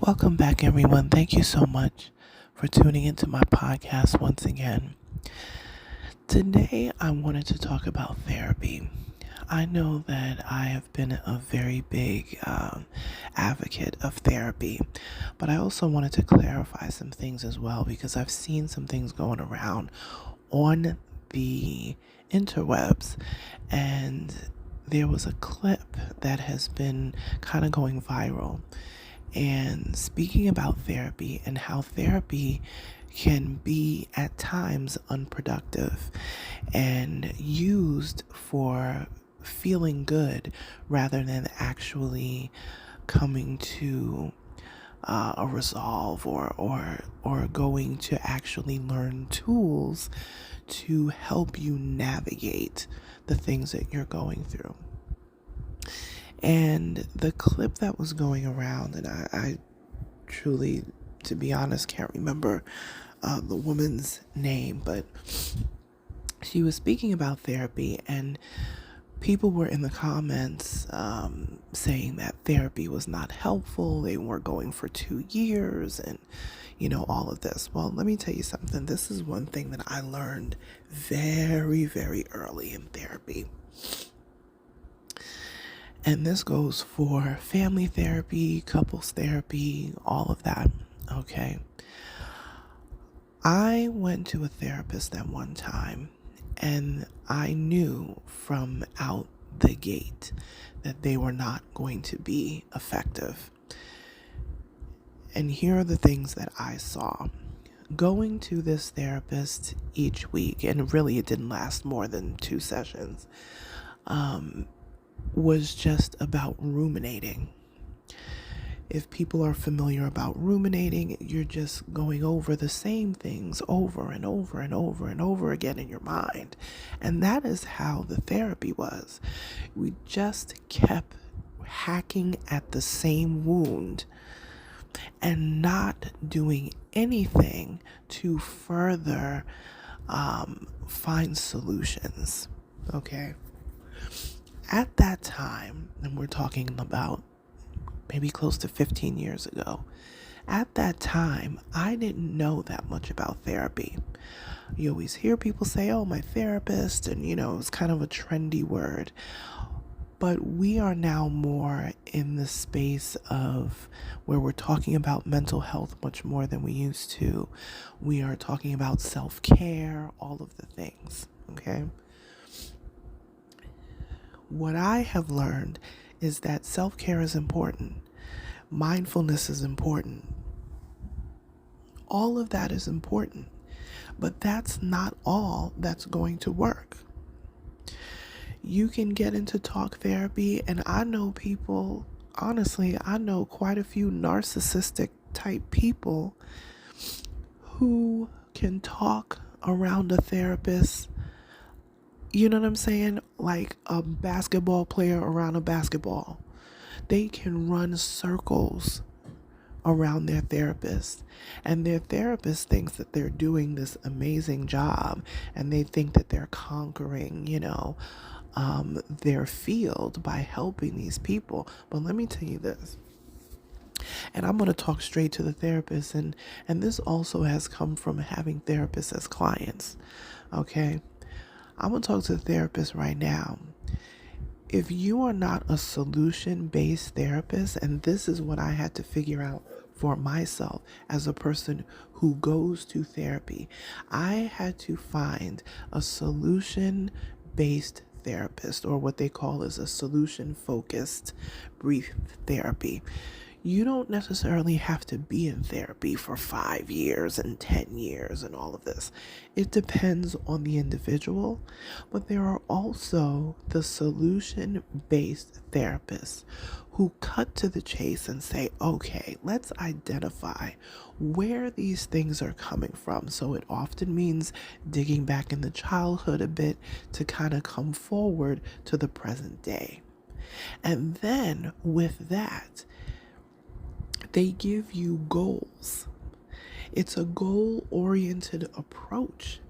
Welcome back, everyone. Thank you so much for tuning into my podcast once again. Today, I wanted to talk about therapy. I know that I have been a very big advocate of therapy, but I also wanted to clarify some things as well because I've seen some things going around on the interwebs, and there was a clip that has been kind of going viral and speaking about therapy and how therapy can be at times unproductive and used for feeling good rather than actually coming to a resolve or going to actually learn tools to help you navigate the things that you're going through. And the clip that was going around, and I truly, to be honest, can't remember the woman's name, but she was speaking about therapy, and people were in the comments saying that therapy was not helpful. They weren't going for 2 years, and all of this. Well, let me tell you something. This is one thing that I learned very, very early in therapy. And this goes for family therapy, couples therapy, all of that. Okay. I went to a therapist at one time, and I knew from out the gate that they were not going to be effective. And here are the things that I saw. Going to this therapist each week, and really it didn't last more than 2 sessions, was just about ruminating. If people are familiar about ruminating, you're just going over the same things over and over and over and over again in your mind. And that is how the therapy was. We just kept hacking at the same wound and not doing anything to further find solutions. Okay. At that time, and we're talking about maybe close to 15 years ago, at that time, I didn't know that much about therapy. You always hear people say, oh, my therapist, and it's kind of a trendy word. But we are now more in the space of where we're talking about mental health much more than we used to. We are talking about self-care, all of the things, okay? What I have learned is that self-care is important. Mindfulness is important. All of that is important. But that's not all that's going to work. You can get into talk therapy, and I know people, honestly, I know quite a few narcissistic type people who can talk around a therapist. You know what I'm saying? Like a basketball player around a basketball. They can run circles around their therapist. And their therapist thinks that they're doing this amazing job. And they think that they're conquering, their field by helping these people. But let me tell you this. And I'm going to talk straight to the therapist. And this also has come from having therapists as clients. Okay? I'm going to talk to the therapist right now. If you are not a solution-based therapist, and this is what I had to figure out for myself as a person who goes to therapy, I had to find a solution-based therapist, or what they call is a solution-focused brief therapy. You don't necessarily have to be in therapy for 5 years and 10 years and all of this. It depends on the individual, but there are also the solution-based therapists who cut to the chase and say, okay, let's identify where these things are coming from. So it often means digging back in the childhood a bit to kind of come forward to the present day. And then with that, they give you goals. It's a goal-oriented approach.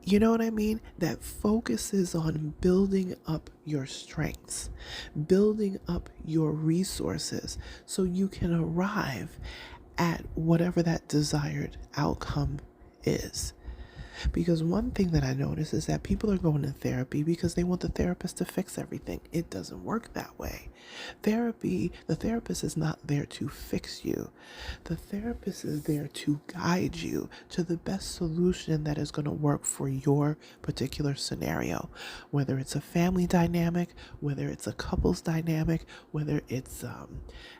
You know what I mean? That focuses on building up your strengths, building up your resources so you can arrive at whatever that desired outcome is. Because one thing that I notice is that people are going to therapy because they want the therapist to fix everything. It doesn't work that way. The therapist is not there to fix you. The therapist is there to guide you to the best solution that is going to work for your particular scenario. Whether it's a family dynamic, whether it's a couple's dynamic, whether it's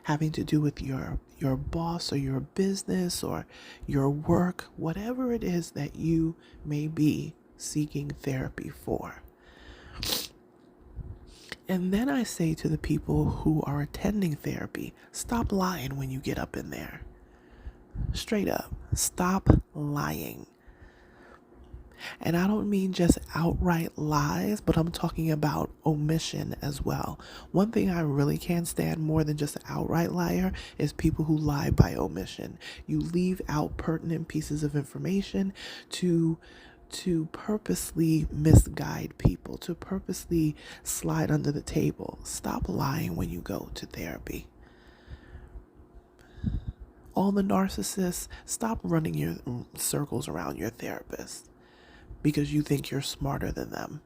having to do with your boss or your business or your work, whatever it is that you may be seeking therapy for. And then I say to the people who are attending therapy, stop lying when you get up in there. Straight up, stop lying. And I don't mean just outright lies, but I'm talking about omission as well. One thing I really can't stand more than just an outright liar is people who lie by omission. You leave out pertinent pieces of information to purposely misguide people, to purposely slide under the table. Stop lying when you go to therapy. All the narcissists, stop running your circles around your therapist because you think you're smarter than them.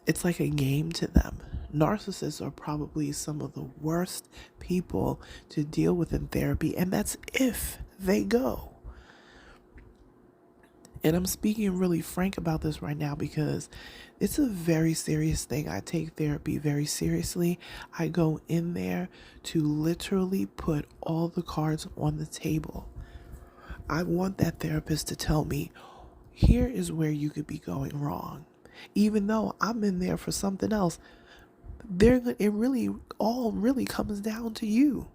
It's like a game to them. Narcissists are probably some of the worst people to deal with in therapy, and that's if they go. And I'm speaking really frank about this right now because it's a very serious thing. I take therapy very seriously. I go in there to literally put all the cards on the table. I want that therapist to tell me, here is where you could be going wrong. Even though I'm in there for something else, it really comes down to you.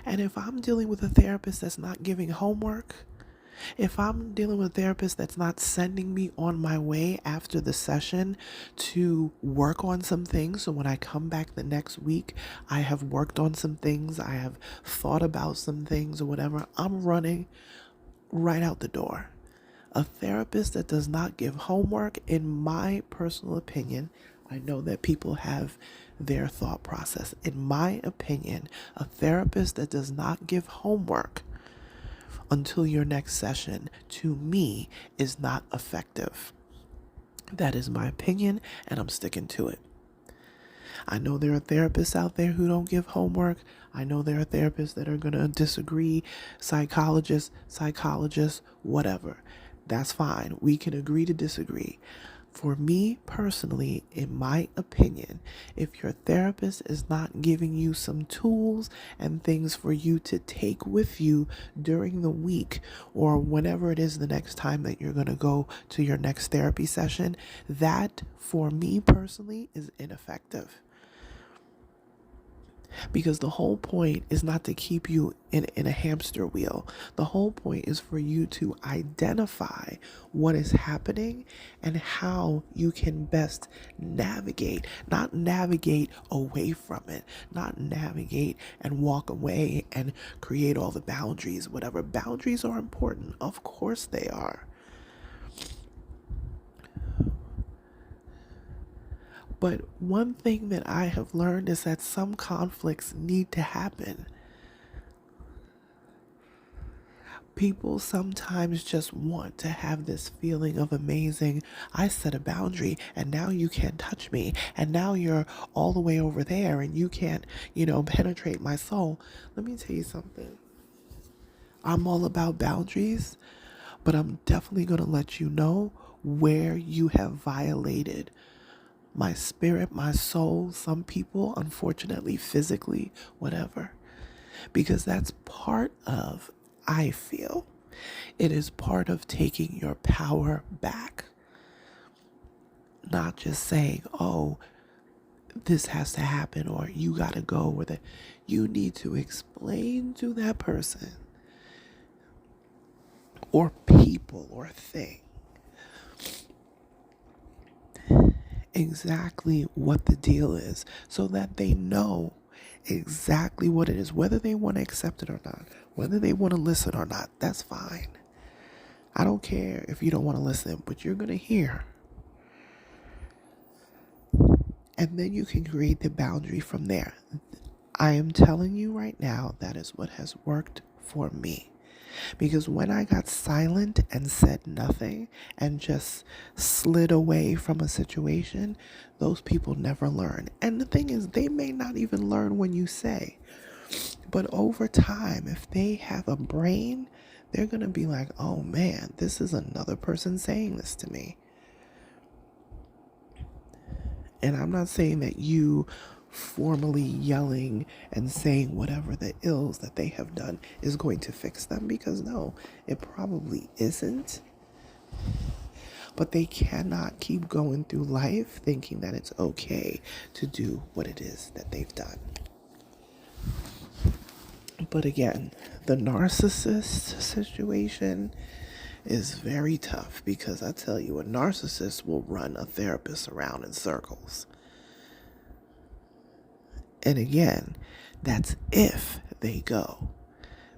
And if I'm dealing with a therapist that's not giving homework, if I'm dealing with a therapist that's not sending me on my way after the session to work on some things, so when I come back the next week, I have worked on some things, I have thought about some things or whatever, I'm running right out the door. A therapist that does not give homework, in my personal opinion, I know that people have their thought process. In my opinion, a therapist that does not give homework until your next session, to me, is not effective. That is my opinion, and I'm sticking to it. I know there are therapists out there who don't give homework. I know there are therapists that are going to disagree, psychologists, whatever. That's fine. We can agree to disagree. For me personally, in my opinion, if your therapist is not giving you some tools and things for you to take with you during the week or whenever it is the next time that you're going to go to your next therapy session, that for me personally is ineffective. Because the whole point is not to keep you in a hamster wheel. The whole point is for you to identify what is happening and how you can best navigate, not navigate away from it, not navigate and walk away and create all the boundaries, whatever. Boundaries are important. Of course they are. But one thing that I have learned is that some conflicts need to happen. People sometimes just want to have this feeling of amazing, I set a boundary and now you can't touch me. And now you're all the way over there and you can't, penetrate my soul. Let me tell you something. I'm all about boundaries, but I'm definitely going to let you know where you have violated my spirit, my soul, some people, unfortunately, physically, whatever. Because that's part of, I feel, it is part of taking your power back. Not just saying, oh, this has to happen or you gotta go with it. You need to explain to that person or people or thing exactly what the deal is so that they know exactly what it is, whether they want to accept it or not, whether they want to listen or not. That's fine. I don't care if you don't want to listen, but you're going to hear. And then you can create the boundary from there. I am telling you right now, that is what has worked for me. Because when I got silent and said nothing and just slid away from a situation, those people never learn. And the thing is, they may not even learn when you say. But over time, if they have a brain, they're going to be like, oh man, this is another person saying this to me. And I'm not saying that you formally yelling and saying whatever the ills that they have done is going to fix them, because no, it probably isn't. But they cannot keep going through life thinking that it's okay to do what it is that they've done. But again, the narcissist situation is very tough, because I tell you, a narcissist will run a therapist around in circles. And again, that's if they go.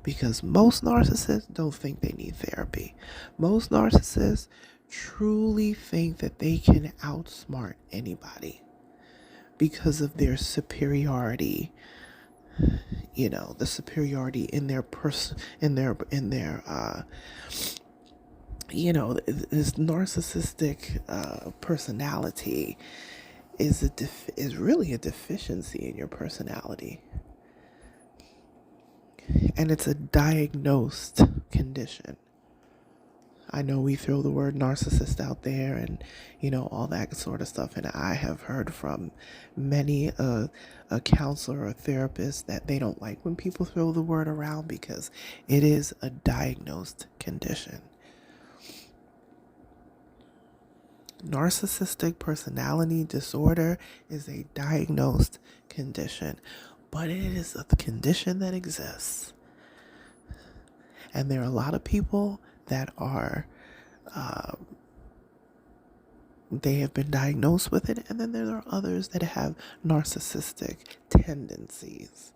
Because most narcissists don't think they need therapy. Most narcissists truly think that they can outsmart anybody because of their superiority. You know, the superiority in their this narcissistic personality is really a deficiency in your personality. And it's a diagnosed condition. I know we throw the word narcissist out there and, all that sort of stuff. And I have heard from many a counselor or therapist that they don't like when people throw the word around, because it is a diagnosed condition. Narcissistic personality disorder is a diagnosed condition, but it is a condition that exists. And there are a lot of people that are, they have been diagnosed with it, and then there are others that have narcissistic tendencies.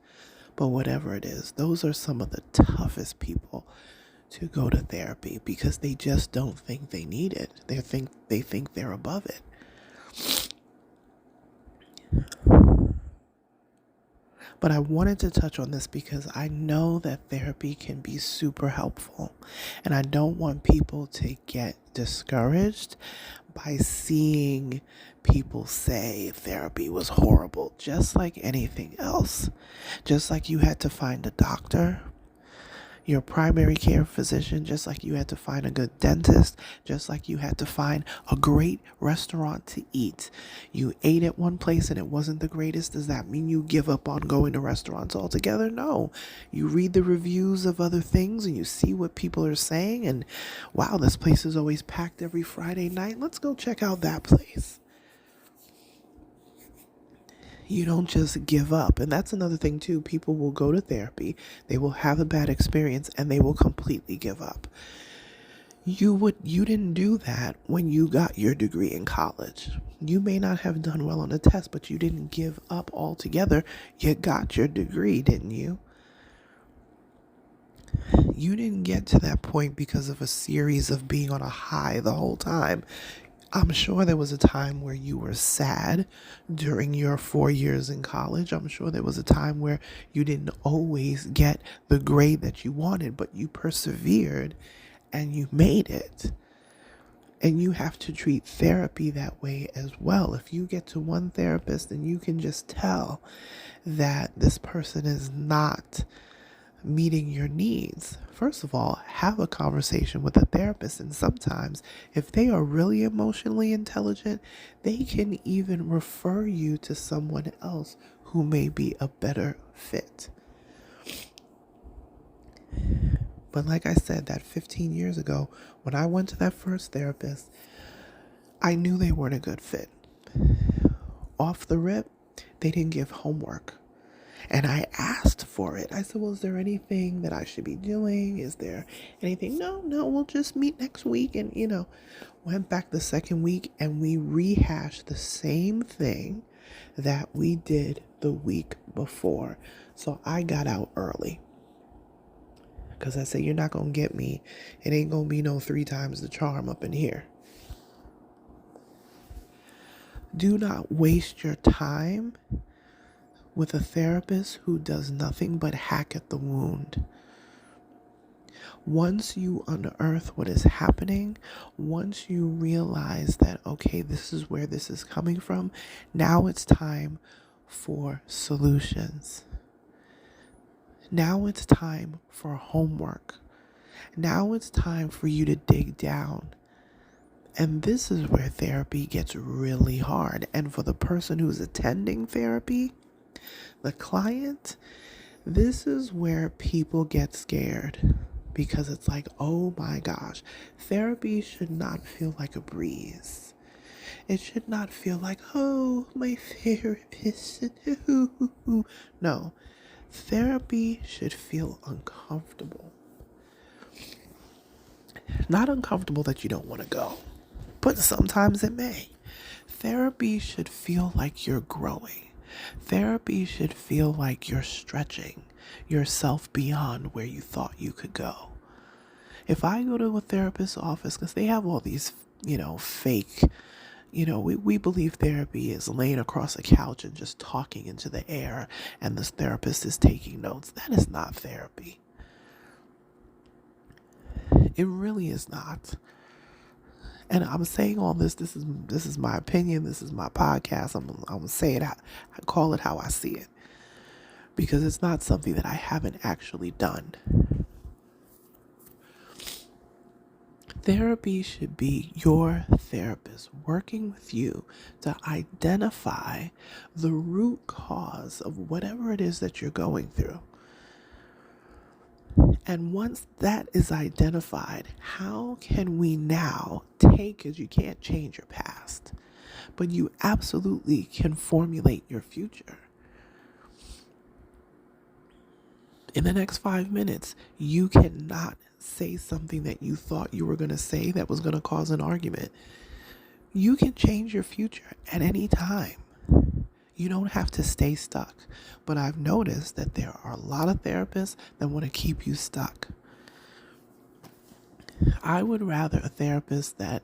But whatever it is, those are some of the toughest people to go to therapy, because they just don't think they need it. They think they're above it. But I wanted to touch on this because I know that therapy can be super helpful. And I don't want people to get discouraged by seeing people say therapy was horrible, just like anything else. Just like you had to find a doctor, your primary care physician, just like you had to find a good dentist, just like you had to find a great restaurant to eat. You ate at one place and it wasn't the greatest. Does that mean you give up on going to restaurants altogether? No. You read the reviews of other things and you see what people are saying, and wow, this place is always packed every Friday night. Let's go check out that place. You don't just give up. And that's another thing too. People will go to therapy, they will have a bad experience, and they will completely give up. You didn't do that when you got your degree in college. You may not have done well on a test, but you didn't give up altogether. You got your degree, didn't you? You didn't get to that point because of a series of being on a high the whole time. I'm sure there was a time where you were sad during your 4 years in college. I'm sure there was a time where you didn't always get the grade that you wanted, but you persevered and you made it. And you have to treat therapy that way as well. If you get to one therapist and you can just tell that this person is not meeting your needs, first of all, have a conversation with a therapist. And sometimes, if they are really emotionally intelligent, they can even refer you to someone else who may be a better fit. But like I said, that 15 years ago, when I went to that first therapist, I knew they weren't a good fit. Off the rip, they didn't give homework. And I asked for it. I said, well, is there anything that I should be doing? Is there anything? No, we'll just meet next week. And, went back the second week and we rehashed the same thing that we did the week before. So I got out early. Because I say, you're not going to get me. It ain't going to be no 3 times the charm up in here. Do not waste your time with a therapist who does nothing but hack at the wound. Once you unearth what is happening, once you realize that, okay, this is where this is coming from, now it's time for solutions. Now it's time for homework. Now it's time for you to dig down. And this is where therapy gets really hard. And for the person who's attending therapy, the client, this is where people get scared. Because it's like, oh my gosh, therapy should not feel like a breeze. It should not feel like, oh, my therapist. No, therapy should feel uncomfortable. Not uncomfortable that you don't want to go, but sometimes it may. Therapy should feel like you're growing. Therapy should feel like you're stretching yourself beyond where you thought you could go. If I go to a therapist's office, because they have all these, fake, we believe therapy is laying across a couch and just talking into the air and this therapist is taking notes. That is not therapy. It really is not. And I'm saying all this. This is my opinion. This is my podcast. I'm gonna say it. I call it how I see it, because it's not something that I haven't actually done. Therapy should be your therapist working with you to identify the root cause of whatever it is that you're going through. And once that is identified, how can we now take, because you can't change your past, but you absolutely can formulate your future. In the next 5 minutes, you cannot say something that you thought you were going to say that was going to cause an argument. You can change your future at any time. You don't have to stay stuck. But I've noticed that there are a lot of therapists that want to keep you stuck. I would rather a therapist that,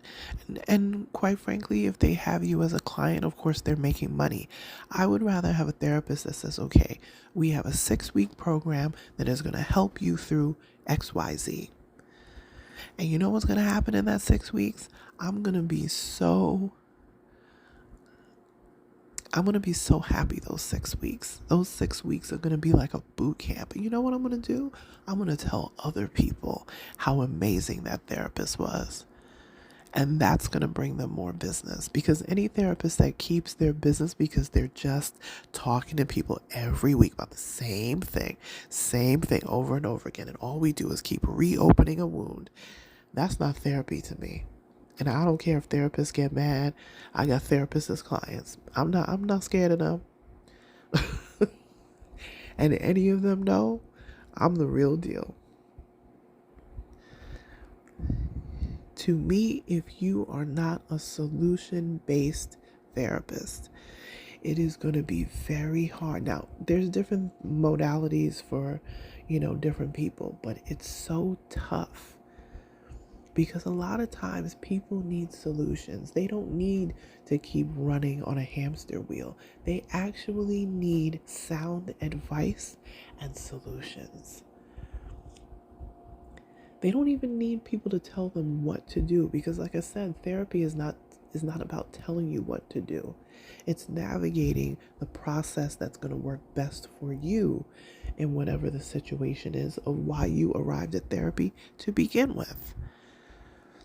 and quite frankly, if they have you as a client, of course, they're making money. I would rather have a therapist that says, okay, we have a 6-week program that is going to help you through XYZ. And you know what's going to happen in that 6 weeks? I'm going to be so happy those 6 weeks. Those 6 weeks are going to be like a boot camp. And you know what I'm going to do? I'm going to tell other people how amazing that therapist was. And that's going to bring them more business, because any therapist that keeps their business because they're just talking to people every week about the same thing over and over again, and all we do is keep reopening a wound, that's not therapy to me. And I don't care if therapists get mad. I got therapists as clients. I'm not scared of them. And any of them know I'm the real deal. To me, if you are not a solution-based therapist, it is going to be very hard. Now, there's different modalities for, different people, but it's so tough. Because a lot of times people need solutions. They don't need to keep running on a hamster wheel. They actually need sound advice and solutions. They don't even need people to tell them what to do, because like I said, therapy is not about telling you what to do. It's navigating the process that's going to work best for you in whatever the situation is of why you arrived at therapy to begin with.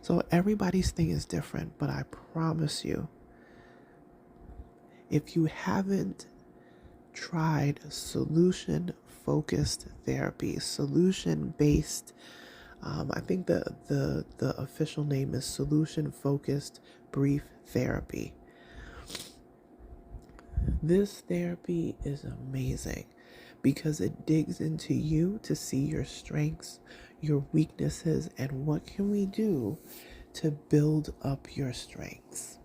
So everybody's thing is different, but I promise you, if you haven't tried solution-focused therapy, solution-based, I think the official name is solution-focused brief therapy. This therapy is amazing because it digs into you to see your strengths, your weaknesses, and what can we do to build up your strengths.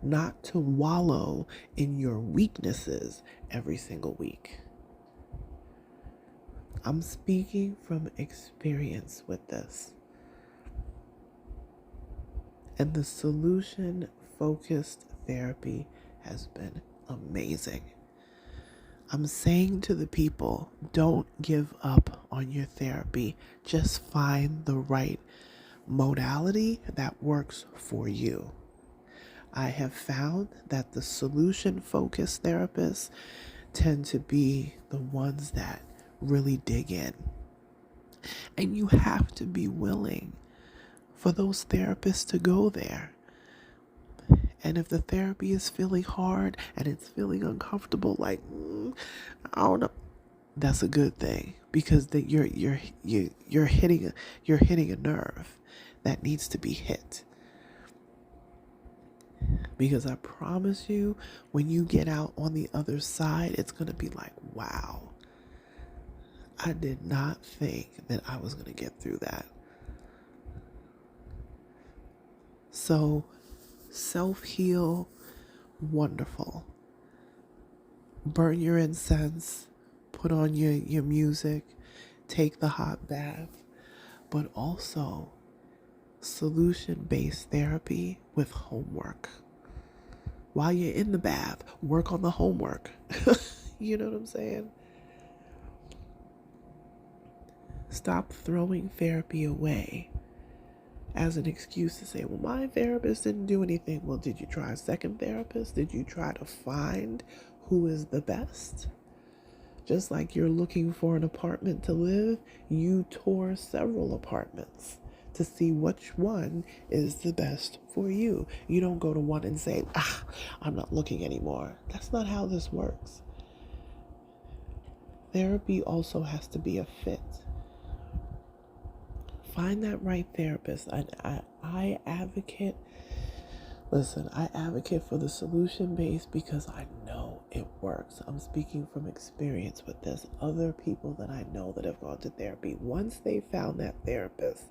Not to wallow in your weaknesses every single week. I'm speaking from experience with this. And the solution focused therapy has been amazing. I'm saying to the people, don't give up on your therapy. Just find the right modality that works for you. I have found that the solution focused therapists tend to be the ones that really dig in. And you have to be willing for those therapists to go there. And if the therapy is feeling hard and it's feeling uncomfortable, like I don't know, that's a good thing, because that you're hitting a nerve that needs to be hit. Because I promise you, when you get out on the other side, it's gonna be like, wow, I did not think that I was gonna get through that. So, self-heal, wonderful. Burn your incense, put on your music, take the hot bath, but also solution-based therapy with homework. While you're in the bath, work on the homework. You know what I'm saying? Stop throwing therapy away as an excuse to say, well, my therapist didn't do anything. Well, did you try a second therapist? Did you try to find who is the best? Just like you're looking for an apartment to live, you tour several apartments to see which one is the best for you. You don't go to one and say, I'm not looking anymore. That's not how this works. Therapy also has to be a fit. Find that right therapist. I advocate, listen, I advocate for the solution based because I know it works. I'm speaking from experience with this. Other people that I know that have gone to therapy, once they found that therapist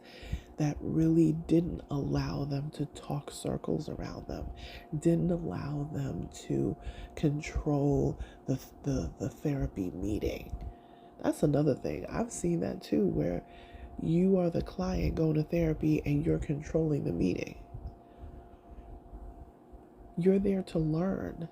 that really didn't allow them to talk circles around them, didn't allow them to control the therapy meeting. That's another thing. I've seen that too, where you are the client going to therapy and you're controlling the meeting. You're there to learn.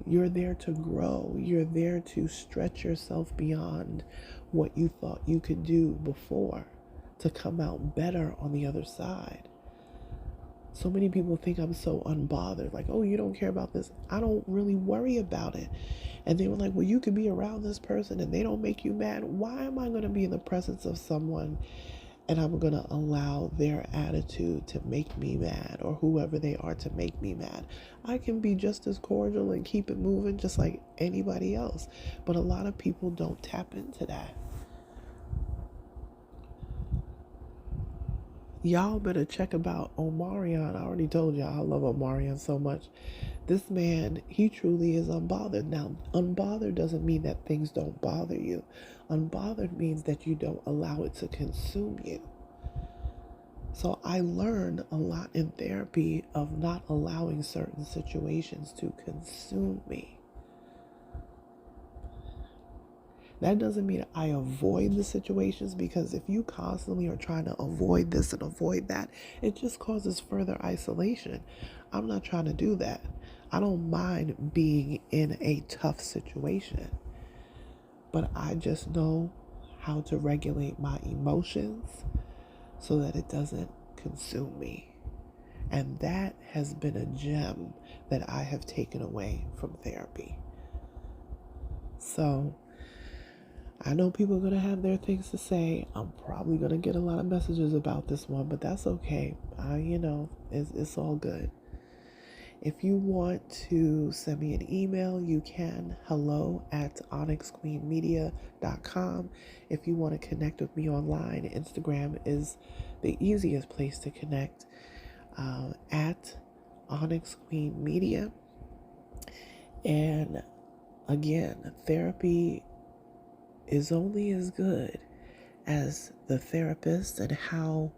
You're there to grow. You're there to stretch yourself beyond what you thought you could do before to come out better on the other side. So many people think I'm so unbothered, like, oh, you don't care about this. I don't really worry about it. And they were like, well, you could be around this person and they don't make you mad. Why am I going to be in the presence of someone and I'm going to allow their attitude to make me mad, or whoever they are to make me mad? I can be just as cordial and keep it moving just like anybody else. But a lot of people don't tap into that. Y'all better check about Omarion. I already told y'all I love Omarion so much. This man, he truly is unbothered. Now, unbothered doesn't mean that things don't bother you. Unbothered means that you don't allow it to consume you. So I learned a lot in therapy of not allowing certain situations to consume me. That doesn't mean I avoid the situations, because if you constantly are trying to avoid this and avoid that, it just causes further isolation. I'm not trying to do that. I don't mind being in a tough situation, but I just know how to regulate my emotions so that it doesn't consume me. And that has been a gem that I have taken away from therapy. So I know people are going to have their things to say. I'm probably going to get a lot of messages about this one, but that's okay. It's all good. If you want to send me an email, you can. hello@onyxqueenmedia.com. If you want to connect with me online, Instagram is the easiest place to connect, at Onyx Queen Media. And again, therapy is only as good as the therapist and how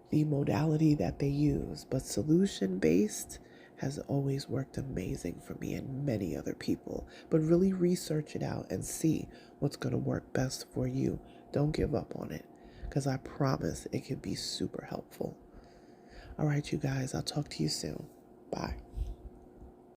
the modality that they use. But solution based has always worked amazing for me and many other people. But really research it out and see what's going to work best for you. Don't give up on it, because I promise it can be super helpful. All right, you guys, I'll talk to you soon. Bye.